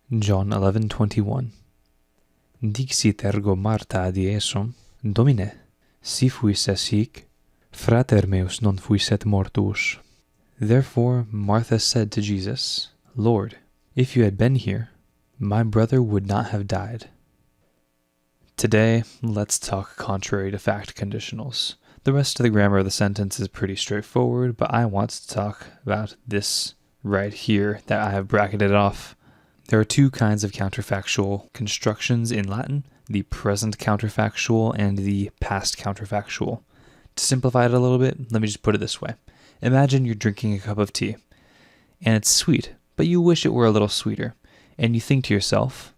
John 11:21. Dixit ergo Martha ad Iesum, Domine, si fuisses hic, frater meus non fuisset mortuus. Therefore Martha said to Jesus, Lord, if you had been here, my brother would not have died. Today, let's talk contrary to fact conditionals. The rest of the grammar of the sentence is pretty straightforward, but I want to talk about this right here that I have bracketed off. There are two kinds of counterfactual constructions in Latin, the present counterfactual and the past counterfactual. To simplify it a little bit, let me just put it this way. Imagine you're drinking a cup of tea, and it's sweet, but you wish it were a little sweeter, and you think to yourself,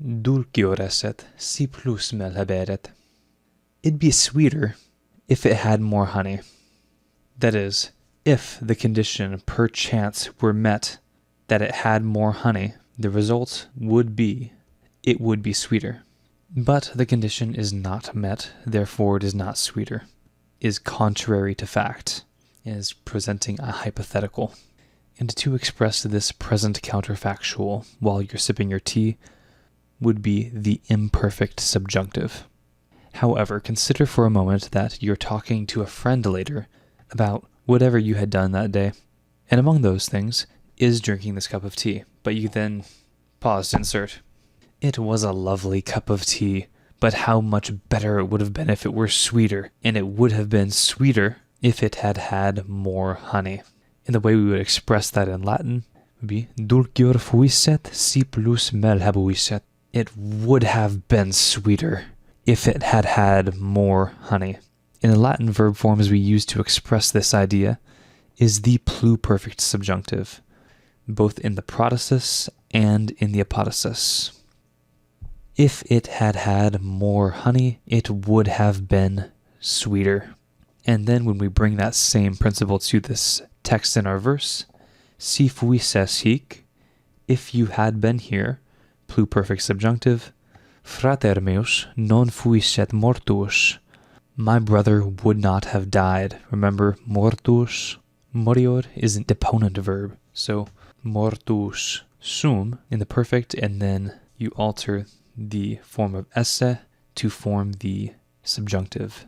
Dulcior esset, si plus mel haberet. It'd be sweeter if it had more honey. That is, if the condition perchance were met that it had more honey, the result would be it would be sweeter. But the condition is not met, therefore it is not sweeter, is contrary to fact, is presenting a hypothetical. And to express this present counterfactual while you're sipping your tea would be the imperfect subjunctive. However, consider for a moment that you're talking to a friend later about whatever you had done that day, and among those things is drinking this cup of tea, but you then pause to insert. It was a lovely cup of tea, but how much better it would have been if it were sweeter, and it would have been sweeter if it had had more honey. And the way we would express that in Latin would be Dulcior fuisset si plus mel habuisset. It would have been sweeter if it had had more honey. In the Latin verb forms we use to express this idea is the pluperfect subjunctive, both in the protasis and in the apodosis. If it had had more honey, it would have been sweeter. And then when we bring that same principle to this text in our verse, si fuisses hic, if you had been here, pluperfect subjunctive, frater meus non fuisset mortuus, my brother would not have died. Remember, mortuus, morior is a deponent verb, so mortuus sum in the perfect, and then you alter the form of esse to form the subjunctive.